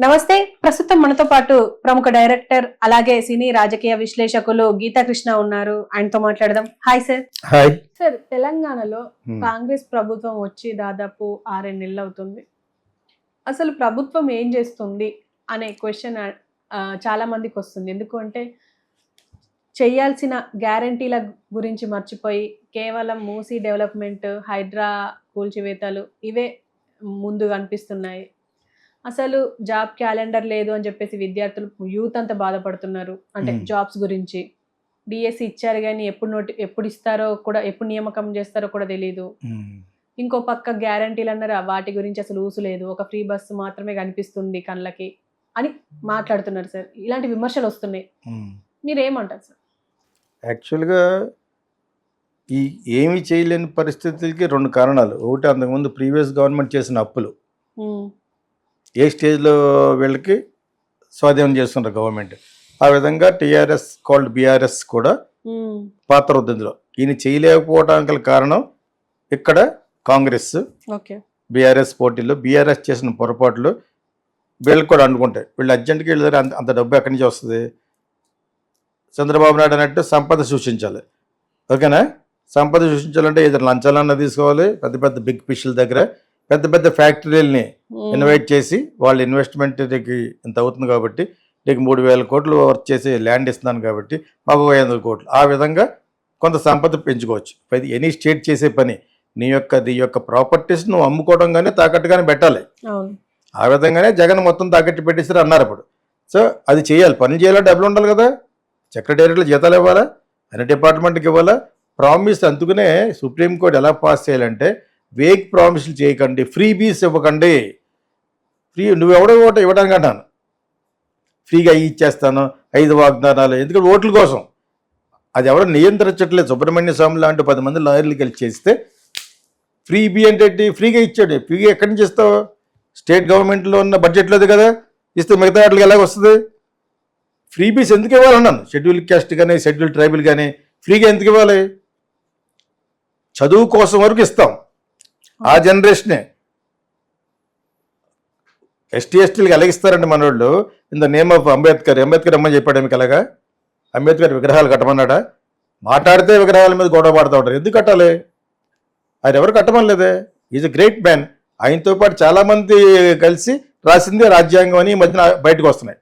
నమస్తే. ప్రస్తుతం మనతో పాటు ప్రముఖ డైరెక్టర్ అలాగే సినీ రాజకీయ విశ్లేషకులు గీతా కృష్ణ ఉన్నారు. ఆయనతో మాట్లాడదాం. Hi sir. హాయ్ సార్, తెలంగాణలో కాంగ్రెస్ ప్రభుత్వం వచ్చి దాదాపు 6 నెలలు అవుతుంది. అసలు ప్రభుత్వం ఏం చేస్తుంది అనే క్వశ్చన్ చాలా మందికి వస్తుంది. ఎందుకంటే చేయాల్సిన గ్యారంటీల గురించి మర్చిపోయి కేవలం మూసీ డెవలప్మెంట్, హైడ్రా కూల్చివేతలు ఇవే ముందు కనిపిస్తున్నాయి. అసలు జాబ్ క్యాలెండర్ లేదు అని చెప్పేసి విద్యార్థులు, యూత్ అంతా బాధపడుతున్నారు. అంటే జాబ్స్ గురించి డిఎస్సి ఇచ్చారు కానీ ఎప్పుడు ఇస్తారో కూడా, ఎప్పుడు నియామకం చేస్తారో కూడా తెలియదు. ఇంకో పక్క గ్యారంటీలు అన్నారు, వాటి గురించి అసలు ఊసు లేదు. ఒక ఫ్రీ బస్సు మాత్రమే కనిపిస్తుంది కళ్ళకి అని మాట్లాడుతున్నారు సార్. ఇలాంటి విమర్శలు వస్తున్నాయి. మీరేమంటారు సార్? యాక్చువల్గా ఈ ఏమీ చేయలేని పరిస్థితులకి 2 కారణాలు. ఒకటి, అంతకుముందు ప్రీవియస్ గవర్నమెంట్ చేసిన అప్పులు ఏ స్టేజ్లో వీళ్ళకి స్వాధీనం చేస్తున్నారు గవర్నమెంట్. ఆ విధంగా టీఆర్ఎస్ కాల్డ్ బీఆర్ఎస్ కూడా పాత్ర ఉంది ఇందులో. ఈయన చేయలేకపోవడానికి గల కారణం ఇక్కడ కాంగ్రెస్ బీఆర్ఎస్ పోటీల్లో బీఆర్ఎస్ చేసిన పొరపాట్లు వీళ్ళకి కూడా అనుకుంటాయి. వీళ్ళు అర్జెంట్గా వెళ్ళారు, అంత డబ్బు ఎక్కడి నుంచి వస్తుంది? చంద్రబాబు నాయుడు అన్నట్టు సంపద సృష్టించాలి. ఓకేనా? సంపద సృష్టించాలంటే ఏదైనా లంచాలన్నా తీసుకోవాలి. పెద్ద పెద్ద బిగ్ ఫిష్ల దగ్గర పెద్ద పెద్ద ఫ్యాక్టరీలని ఇన్వైట్ చేసి వాళ్ళ ఇన్వెస్ట్మెంట్కి ఇంత అవుతుంది కాబట్టి నీకు 3,000 కోట్లు వర్క్ చేసి ల్యాండ్ ఇస్తున్నాను కాబట్టి మాకు 500 కోట్లు. ఆ విధంగా కొంత సంపద పెంచుకోవచ్చు. ఎనీ స్టేట్ చేసే పని నీ యొక్క ప్రాపర్టీస్ నువ్వు అమ్ముకోవడం కానీ తాకట్టుగానే పెట్టాలి. ఆ విధంగానే జగన్ మొత్తం తాకట్టు పెట్టేసారు అన్నారు అప్పుడు. సో అది చేయాలి, పని చేయాలంటే డబ్బులు ఉండాలి కదా. సెక్రటేరియట్లో జీతాలు ఇవ్వాలా, అన్ని డిపార్ట్మెంట్కి ఇవ్వాలా. ప్రామిస్ అందుకునే సుప్రీంకోర్టు ఎలా పాస్ చేయాలంటే, వేగ్ ప్రామిస్లు చేయకండి, ఫ్రీ బీస్ ఇవ్వకండి. నువ్వెవడో ఓటు ఇవ్వడానికి అంటాను, ఫ్రీగా ఇచ్చేస్తాను 5 వాగ్దానాలు. ఎందుకంటే ఓట్ల కోసం. అది ఎవడో నియంత్రించట్లేదు. సుబ్రహ్మణ్య స్వామి లాంటి 10 మంది లాయర్లు కలిసి చేస్తే ఫ్రీ బీ అంటే ఫ్రీగా ఇచ్చాడు. ఫ్రీగా ఎక్కడి నుంచి ఇస్తావు? స్టేట్ గవర్నమెంట్లో ఉన్న బడ్జెట్లోది కదా ఇస్తే మిగతా వాటికి ఎలాగ వస్తుంది? ఫ్రీ బీస్ ఎందుకు ఇవ్వాలన్నాను. షెడ్యూల్ క్యాస్ట్ కానీ షెడ్యూల్ ట్రైబల్ కానీ ఫ్రీగా ఎందుకు ఇవ్వాలి? చదువు కోసం వరకు ఇస్తాం. ఆ జనరేషనే ఎస్టీలకు ఎలాగిస్తారండి మన వాళ్ళు. In the name of Ambedkar అమ్మని చెప్పాడు. మీకు అలాగా అంబేద్కర్ విగ్రహాలు కట్టమన్నాడా? మాట్లాడితే విగ్రహాల మీద గొడవ పడుతూ ఉంటారు. ఎందుకు కట్టాలి? ఆయన ఎవరు కట్టమనలేదే. Is a great man. ఆయనతో పాటు చాలామంది కలిసి రాసిందే రాజ్యాంగం అని ఈ మధ్యన బయటకు వస్తున్నాయి.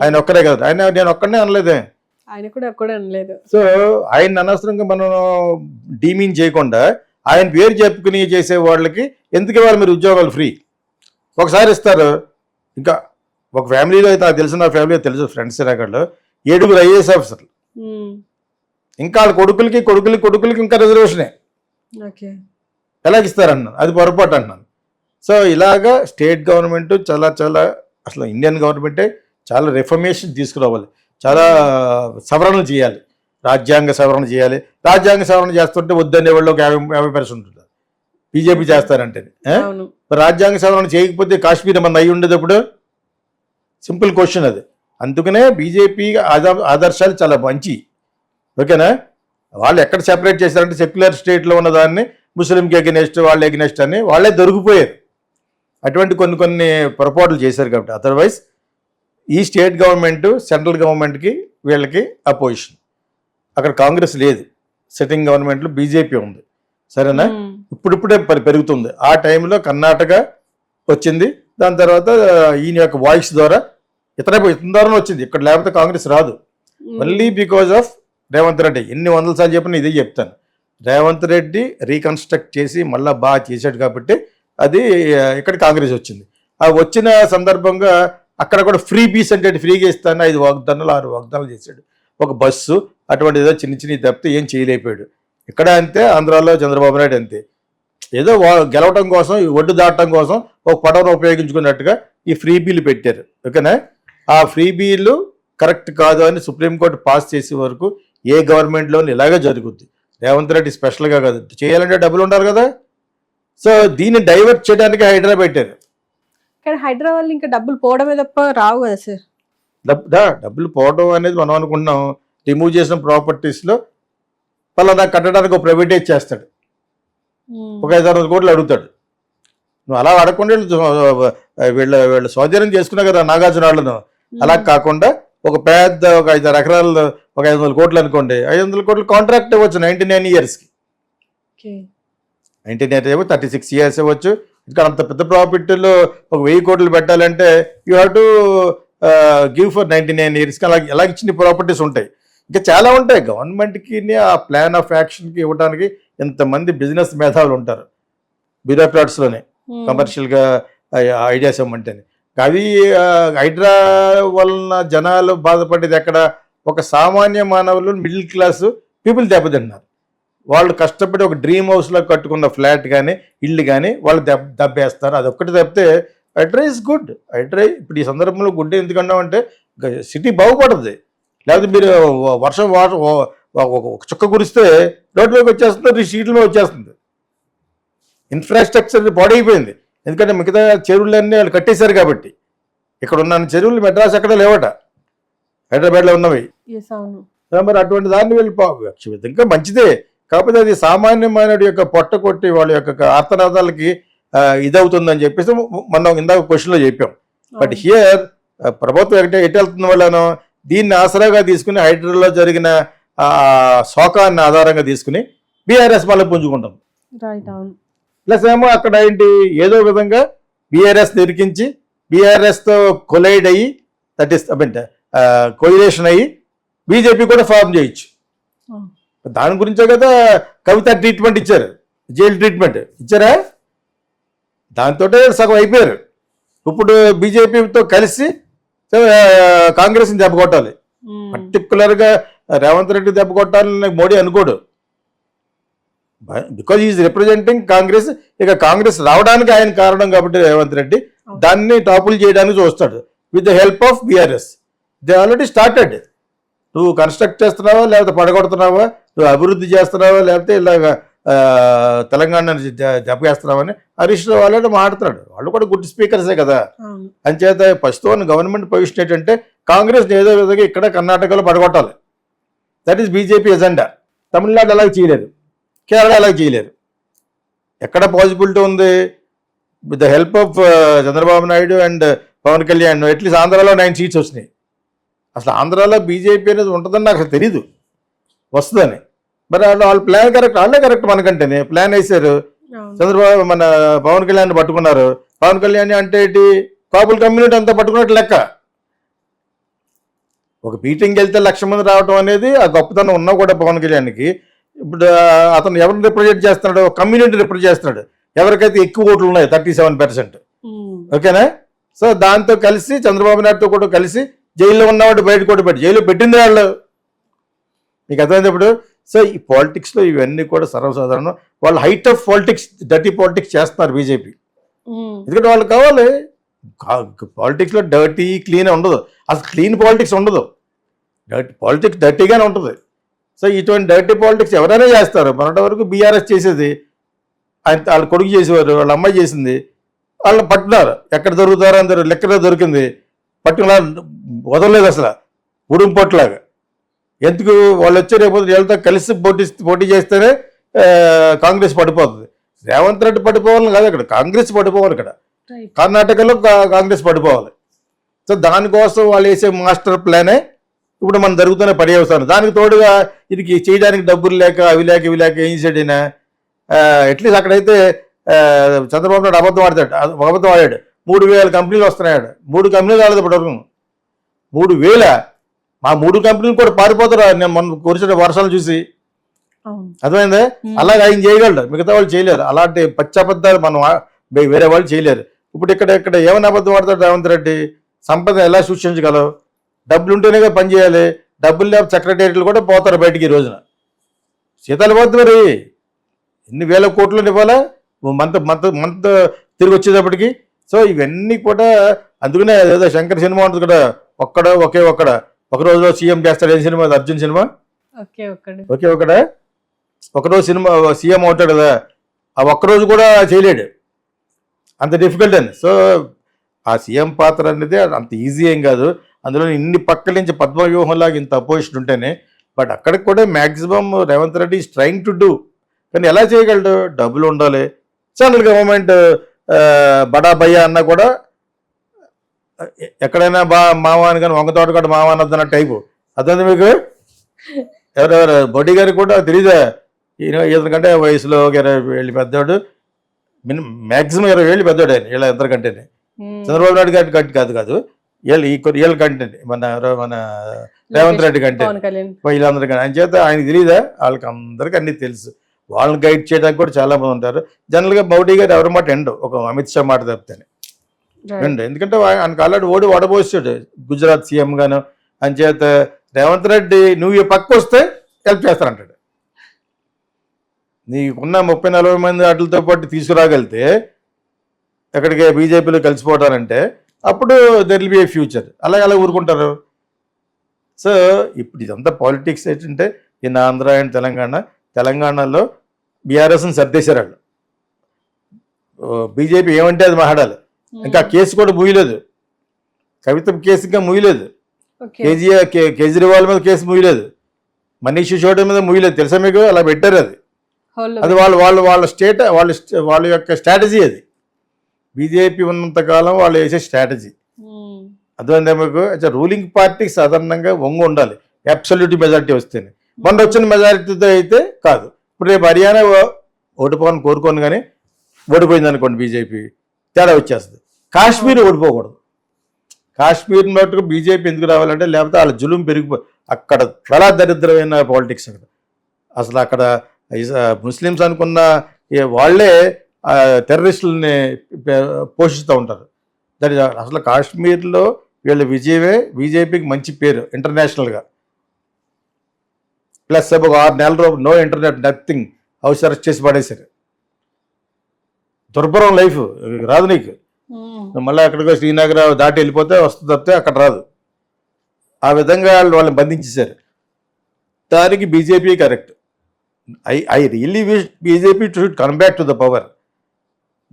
ఆయన ఒక్కరే కదా. నేను ఒక్కడనే అనలేదే. ఆయన కూడా ఒక్కడే అనలేదు. సో ఆయన అనవసరంగా మనం డీమీన్ చేయకుండా ఆయన పేరు చెప్పుకుని చేసే వాళ్ళకి ఎందుకు ఇవ్వాలి మీరు ఉద్యోగాలు? ఫ్రీ ఒకసారి ఇస్తారు. ఇంకా ఒక ఫ్యామిలీలో అయితే నాకు తెలిసిన ఫ్యామిలీలో తెలుసు, ఫ్రెండ్స్ రేఖల్లో 7 ఐఏఎస్ ఆఫీసర్లు. ఇంకా వాళ్ళ కొడుకులకి ఇంకా రిజర్వేషనే. ఎలాగిస్తారన్నాను, అది పొరపాటు అన్నాను. సో ఇలాగా స్టేట్ గవర్నమెంట్ చాలా అసలు ఇండియన్ గవర్నమెంటే చాలా రిఫర్మేషన్ తీసుకురావాలి, చాలా సవరణలు చేయాలి, రాజ్యాంగ సవరణ చేయాలి. రాజ్యాంగ సవరణ చేస్తుంటే వద్దనే వాళ్ళు 50% ఉంటుంది. బీజేపీ చేస్తారంటే రాజ్యాంగ సవరణ చేయకపోతే కాశ్మీర్ మన అయి ఉండేది అప్పుడు. సింపుల్ క్వశ్చన్ అది. అందుకనే బీజేపీ ఆదర్శాలు చాలా మంచి. ఓకేనా? వాళ్ళు ఎక్కడ సెపరేట్ చేశారంటే సెక్యులర్ స్టేట్లో ఉన్న దాన్ని ముస్లింకి ఎగనెస్ట్, వాళ్ళు ఎగనెస్ట్ అని వాళ్ళే దొరికిపోయారు. అటువంటి కొన్ని పొరపాట్లు చేశారు కాబట్టి. అదర్వైజ్ ఈ స్టేట్ గవర్నమెంట్ సెంట్రల్ గవర్నమెంట్కి వీళ్ళకి అపోజిషన్. అక్కడ కాంగ్రెస్ లేదు, సిట్టింగ్ గవర్నమెంట్లో బీజేపీ ఉంది. సరేనా? ఇప్పుడిప్పుడే పెరుగుతుంది. ఆ టైంలో కర్ణాటక వచ్చింది. దాని తర్వాత ఈయన యొక్క వాయిస్ ద్వారా ఇతని ద్వారా వచ్చింది. ఇక్కడ లేకపోతే కాంగ్రెస్ రాదు. Only because of Revanth Reddy. ఎన్ని 100 సార్లు చెప్పినా ఇదే చెప్తాను. రేవంత్ రెడ్డి రీకన్స్ట్రక్ట్ చేసి మళ్ళీ బాగా చేశాడు కాబట్టి అది ఇక్కడ కాంగ్రెస్ వచ్చింది. ఆ వచ్చిన సందర్భంగా అక్కడ కూడా ఫ్రీ బీస్ అంటే ఫ్రీగా ఇస్తాను 5 వాగ్దానాలు 6 వాగ్దానాలు చేశాడు. ఒక బస్సు అటువంటి ఏదో చిన్న తప్పితే ఏం చేయలేకపోయాడు. ఇక్కడ అంతే, ఆంధ్రాలో చంద్రబాబు నాయుడు అంతే. ఏదో గెలవటం కోసం, ఒడ్డు దాటడం కోసం ఒక పడవను ఉపయోగించుకున్నట్టుగా ఈ ఫ్రీ బీలు పెట్టారు. ఓకేనా? ఆ ఫ్రీ బీలు కరెక్ట్ కాదు అని సుప్రీంకోర్టు పాస్ చేసే వరకు ఏ గవర్నమెంట్లోనూ ఇలాగే జరుగుద్ది. రేవంత్ రెడ్డి స్పెషల్గా కాదు, చేయాలంటే డబ్బులు ఉండాలి కదా. సో దీన్ని డైవర్ట్ చేయడానికి హైడ్రా పెట్టారు. కానీ హైదరాబాద్ ఇంకా డబ్బులు పోవడమే తప్ప రావు కదా సార్. డబ్బులు పోవడం అనేది మనం అనుకుంటున్నాం. రిమూవ్ చేసిన ప్రాపర్టీస్లో పలానా కట్టడానికి ఒక ప్రైవేటైజ్ చేస్తాడు, ఒక 500 కోట్లు అడుగుతాడు. నువ్వు అలా అడగకుండా వీళ్ళు స్వాధీనం చేసుకున్నా కదా నాగార్జున వాళ్ళను. అలా కాకుండా ఒక పెద్ద ఒక 5 ఎకరాలు ఒక 500 కోట్లు అనుకోండి, 500 కోట్లు కాంట్రాక్ట్ ఇవ్వచ్చు 99 ఇయర్స్కి. 99 ఏమో 36 ఇయర్స్ ఇవ్వచ్చు. ఇక్కడ అంత పెద్ద ప్రాఫిట్లో ఒక 1000 కోట్లు పెట్టాలంటే you have to give for 99 ఇయర్స్కి. అలా ఇచ్చిన ప్రాపర్టీస్ ఉంటాయి. ఇంకా చాలా ఉంటాయి. గవర్నమెంట్కి ఆ ప్లాన్ ఆఫ్ యాక్షన్కి ఇవ్వడానికి ఎంతమంది బిజినెస్ మేధావులు ఉంటారు బ్యూరోక్రాట్స్లోనే, కమర్షియల్గా ఐడియాస్ ఇవ్వమంటేనే. అవి హైడ్రా వలన జనాలు బాధపడేది ఎక్కడ? ఒక సామాన్య మానవులు, మిడిల్ క్లాస్ పీపుల్ దెబ్బతిన్నారు. వాళ్ళు కష్టపడి ఒక డ్రీమ్ హౌస్లో కట్టుకున్న ఫ్లాట్ కానీ ఇల్లు కానీ వాళ్ళు దెబ్బేస్తారు. అది ఒక్కటి తప్పితే హైడ్రా ఇస్ గుడ్. హైడ్రా ఇప్పుడు ఈ సందర్భంలో గుడ్ ఎందుకన్నామంటే సిటీ బాగుపడుతుంది. లేకపోతే మీరు వర్షం ఒక చుక్క కురిస్తే రోడ్లోకి వచ్చేస్తుంది, స్ట్రీట్ మీద వచ్చేస్తుంది. ఇన్ఫ్రాస్ట్రక్చర్ పాడైపోయింది. ఎందుకంటే మిగతా చెరువులన్నీ వాళ్ళు కట్టేశారు కాబట్టి. ఇక్కడ ఉన్న చెరువులు మెడ్రాస్ ఎక్కడ లేవట, హైదరాబాద్లో ఉన్నవి. మరి అటువంటి దాన్ని వీళ్ళు ఇంకా మంచిదే. కాకపోతే అది సామాన్యమైన యొక్క పొట్ట కొట్టి వాళ్ళ యొక్క ఆర్తనాదాలకి ఇదవుతుందని చెప్పేసి మనం ఇందాక క్వశ్చన్లో చెప్పాం. బట్ హియర్ ప్రభుత్వం ఎటు వెళ్తున్న వాళ్ళను దీన్ని ఆసరాగా తీసుకుని హైడ్రాలో జరిగిన శోకాన్ని ఆధారంగా తీసుకుని బీఆర్ఎస్ మళ్ళీ పుంజుకుంటాం. ప్లస్ ఏమో అక్కడ ఏంటి ఏదో విధంగా బీఆర్ఎస్ నిరికించి బీఆర్ఎస్తో కొలైడ్ అయ్యి దట్ ఈస్ కొయిలేషన్ అయ్యి బీజేపీ కూడా ఫార్మ్ చేయొచ్చు. దాని గురించే కదా కవిత ట్రీట్మెంట్ ఇచ్చారు, జైలు ట్రీట్మెంట్ ఇచ్చారా? దాంతో సగం అయిపోయారు. ఇప్పుడు బీజేపీతో కలిసి కాంగ్రెస్ని దెబ్బ కొట్టాలి. పర్టికులర్గా రేవంత్ రెడ్డి దెబ్బ కొట్టాలని మోడీ అనుకోడు. Because is representing Congress. ఇక కాంగ్రెస్ రావడానికి ఆయన కారణం కాబట్టి రేవంత్ రెడ్డి దాన్ని టాపుల్ చేయడానికి చూస్తాడు with the help of BRS. They already started. నువ్వు కన్స్ట్రక్ట్ చేస్తున్నావా లేకపోతే పడగొడుతున్నావా, నువ్వు అభివృద్ధి చేస్తున్నావా లేకపోతే ఇలాగ తెలంగాణని దెబ్బేస్తున్నావని హరీష్ రావు ఆల్రెడీ మాట్లాడుతున్నాడు. వాళ్ళు కూడా గుడ్ స్పీకర్సే కదా. అంచేత ప్రస్తుతం గవర్నమెంట్ పొజిషన్ ఏంటంటే కాంగ్రెస్ ఏదో విధంగా ఇక్కడ కర్ణాటకలో పడగొట్టాలి. That is BJP agenda. Tamil Nadu అలాగే చేయలేరు, కేరళ అలాగే చేయలేరు. ఎక్కడ పాసిబిలిటీ ఉంది? With the help of Chandrababu Naidu and Pawan Kalyan at least ఆంధ్రాలో 9 సీట్స్ వచ్చినాయి. అసలు ఆంధ్రాలో బీజేపీ అనేది ఉంటుందని నాకు అసలు తెలీదు, వస్తుందని. మరి వాళ్ళ ప్లాన్ కరెక్ట్, వాళ్ళే కరెక్ట్ మనకంటేనే ప్లాన్ వేశారు. చంద్రబాబు మన పవన్ కళ్యాణ్ పట్టుకున్నారు. పవన్ కళ్యాణ్ అంటే ఏంటి? కాపుల కమ్యూనిటీ అంతా పట్టుకున్నట్టు లెక్క. ఒక మీటింగ్కి వెళ్తే 1,00,000 మంది రావడం అనేది ఆ గొప్పతనం ఉన్నా కూడా పవన్ కళ్యాణ్కి. ఇప్పుడు అతను ఎవరిని రిప్రజెంట్ చేస్తున్నాడు? కమ్యూనిటీ రిప్రజెంట్ చేస్తున్నాడు. ఎవరికైతే ఎక్కువ ఓట్లు ఉన్నాయి 37%. ఓకేనా? సో దాంతో కలిసి చంద్రబాబు నాయుడుతో కూడా కలిసి జైల్లో ఉన్నవాడు బయట కూడా పెట్టి జైల్లో పెట్టింది వాళ్ళు. మీకు అర్థమైంది ఇప్పుడు? సో ఈ పాలిటిక్స్లో ఇవన్నీ కూడా సర్వసాధారణం. వాళ్ళు height of politics, dirty politics చేస్తున్నారు బీజేపీ. ఎందుకంటే వాళ్ళు కావాలి. పాలిటిక్స్లో డర్టీ క్లీన్ ఉండదు, అసలు క్లీన్ పాలిటిక్స్ ఉండదు. పాలిటిక్స్ డర్టీగానే ఉంటుంది. సో ఇటువంటి డర్టీ పాలిటిక్స్ ఎవరైనా చేస్తారు. మొన్నటి వరకు బీఆర్ఎస్ చేసేది, ఆయన వాళ్ళ కొడుకు చేసేవారు, వాళ్ళ అమ్మాయి చేసింది. వాళ్ళని పట్టున్నారు. ఎక్కడ దొరుకుతారో అందరూ లెక్కలో దొరికింది. పట్టుకున్నా వదలలేదు అసలు, ఉడుం పొట్లాగా. ఎందుకు? వాళ్ళు వచ్చే రేపు వీళ్ళతో కలిసి పోటీ చేస్తేనే కాంగ్రెస్ పడిపోతుంది. రేవంత్ రెడ్డి పడిపోవాలని కాదు, ఇక్కడ కాంగ్రెస్ పడిపోవాలి. ఇక్కడ కర్ణాటకలో కాంగ్రెస్ పడిపోవాలి. సో దానికోసం వాళ్ళు వేసే మాస్టర్ ప్లానే ఇప్పుడు మనం జరుగుతున్న పర్యవసానం. దానికి తోడుగా ఇది చేయడానికి డబ్బులు లేక అవి లేక ఇవి లేక ఏం చేసాడు ఈయన? అట్లీస్ట్ అక్కడైతే చంద్రబాబు నాయుడు అబద్ధం ఆడాడు. 3,000 కంపెనీలు వస్తున్నాడు. 3 కంపెనీలు రాలేదు ఇప్పటివరకు. 3,000. మా 3 కంపెనీలు కూడా పారిపోతారు నేను మొన్న కురిసిన వర్షాలు చూసి. అర్థమైందే? అలాగే ఆయన చేయగలడు, మిగతా వాళ్ళు చేయలేరు. అలాంటి పచ్చబద్దాలు మనం వేరే వాళ్ళు చేయలేరు. ఇప్పుడు ఇక్కడ ఏమైనా అబద్ధం ఆడతాడు రేవంత్ రెడ్డి? సంపద ఎలా సృష్టించగలవు? డబ్బులు ఉంటేనే పని చేయాలి. డబ్బులు లేకపోతే సెక్రటేరియట్లు కూడా పోతారు బయటికి ఈ రోజున. శీతాలు పోతుంది మరి. ఎన్ని వేల కోట్లు ఇవ్వాలా మంత్ తిరిగి వచ్చేటప్పటికి? సో ఇవన్నీ కూడా అందుకనే ఏదో శంకర్ సినిమా ఉంటుంది కదా, ఒకే ఒక రోజులో సీఎం చేస్తాడు. ఏం సినిమా? అర్జున్ సినిమా. ఒకరోజు సినిమా సీఎం అవుతాడు కదా, ఆ ఒక్కరోజు కూడా చేయలేడు. అంత డిఫికల్ట్ అని. సో ఆ సీఎం పాత్ర అనేది అంత ఈజీ ఏం కాదు. అందులో ఇన్ని పక్కల నుంచి పద్మవ్యూహంలాగా ఇంత అపోజిషన్ ఉంటేనే. బట్ అక్కడికి కూడా maximum Revanth Reddy is trying to do. కానీ ఎలా చేయగలడు? డబ్బులు ఉండాలి. సెంట్రల్ గవర్నమెంట్ బడా భయ్య అన్న కూడా ఎక్కడైనా మావ అని కానీ వంగ తోట కూడా మావ అనొద్దన్న టైపు అర్థం మీకు. ఎవరెవరు బొడ్డి గారికి కూడా తెలీదా ఇతనికంటే వయసులో 20 ఏళ్ళు పెద్దోడు, మ్యాక్సిమం 20 ఏళ్ళు పెద్దోడు ఆయన వీళ్ళ ఇద్దరికంటేనే. చంద్రబాబు నాయుడు గారి కంటే కాదు వీళ్ళ కంటే మన రేవంత్ రెడ్డి కంటే వీళ్ళందరికీ ఆయన చేత ఆయనకి తెలియదా, వాళ్ళకి అందరికీ అన్నీ తెలుసు. వాళ్ళని గైడ్ చేయడానికి కూడా చాలా మంది ఉంటారు. జనరల్గా మోడీ గారు ఎవరి మాట ఎండు, ఒక అమిత్ షా మాట తప్పితేనే ఎండు. ఎందుకంటే ఆయనకు ఆల్రెడీ వడబోసాడు గుజరాత్ సీఎం గాను. అని చేత రేవంత్ రెడ్డి నువ్వు ఈ పక్క వస్తే హెల్ప్ చేస్తానంటాడు. నీకున్న 30-40 మంది వాటితో పాటు తీసుకురాగలితే ఎక్కడికి బీజేపీలో కలిసిపోవటానంటే అప్పుడు there will be A future. అలా ఊరుకుంటారు. సో ఇప్పుడు ఇదంతా పాలిటిక్స్ ఏంటంటే ఈయన ఆంధ్ర అండ్ తెలంగాణలో బీఆర్ఎస్ని సర్దేశారు వాళ్ళు. బీజేపీ ఏమంటే అది మాట్లాడాలి. ఇంకా కేసు కూడా ముయ్యలేదు, కవిత కేసు ఇంకా ముయ్యలేదు, కేజ్రీవాల్ మీద కేసు ముయ్యలేదు, మనీష్ సిసోడియా మీద ముయ్యలేదు. తెలుసా మీకు? అలా పెట్టారు. అది వాళ్ళ యొక్క స్ట్రాటజీ. అది బీజేపీ ఉన్నంతకాలం వాళ్ళు వేసే స్ట్రాటజీ. అర్థమైందా మీకు? రూలింగ్ పార్టీకి సాధారణంగా వంగు ఉండాలి అబ్సల్యూట్ మెజారిటీ వస్తేనే. మొన్న వచ్చిన మెజారిటీతో అయితే కాదు. ఇప్పుడు రేపు హర్యానా ఓడిపోవాలని కోరుకోను కానీ ఓడిపోయింది అనుకోండి బీజేపీ, తేడా వచ్చేస్తుంది. కాశ్మీర్ ఓడిపోకూడదు. కాశ్మీర్ మటుకు బీజేపీ ఎందుకు రావాలంటే లేకపోతే వాళ్ళ జులుం పెరిగిపోయి అక్కడ చాలా దరిద్రమైన పాలిటిక్స్ అక్కడ. అసలు అక్కడ ముస్లిమ్స్ అనుకున్న వాళ్ళే టెర్రరిస్టులని పోషిస్తూ ఉంటారు. అసలు కాశ్మీర్లో వీళ్ళ విజయమే బీజేపీకి మంచి పేరు ఇంటర్నేషనల్గా. ప్లస్ ఒక 6 నెలలు no internet nothing, house arrest చేసి పడేశారు. దుర్భరం లైఫ్ రాదు నీకు. మళ్ళీ అక్కడికి శ్రీనగర్ దాటి వెళ్ళిపోతే వస్తుంది తప్పితే అక్కడ రాదు. ఆ విధంగా వాళ్ళని బంధించేశారు. దానికి BJP correct. I really wish BJP should come back to the power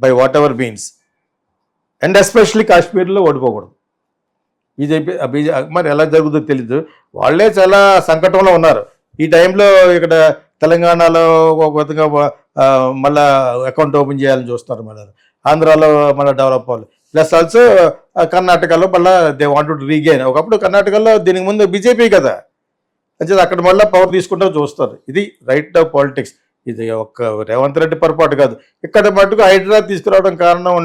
by what ever means. And especially కాశ్మీర్లో ఓడిపోకూడదు బీజేపీ. మరి ఎలా జరుగుతుందో తెలీదు. వాళ్ళే చాలా సంకటంలో ఉన్నారు ఈ టైంలో. ఇక్కడ తెలంగాణలో ఒక విధంగా మళ్ళీ అకౌంట్ ఓపెన్ చేయాలని చూస్తున్నారు. మళ్ళీ ఆంధ్రాలో మళ్ళీ డెవలప్ అవ్వాలి. ప్లస్ ఆల్సో కర్ణాటకలో మళ్ళీ దే వాంట్ టు రీగెయిన్. ఒకప్పుడు కర్ణాటకలో దీనికి ముందు బీజేపీ కదా, అంటే అక్కడ మళ్ళీ పవర్ తీసుకుంటూ చూస్తారు. ఇది రైట్ ఆఫ్ పాలిటిక్స్. ఇది ఒక్క రేవంత్ రెడ్డి పొరపాటు కాదు. ఇక్కడ మటుకు హైడ్రా తీసుకురావడం కారణం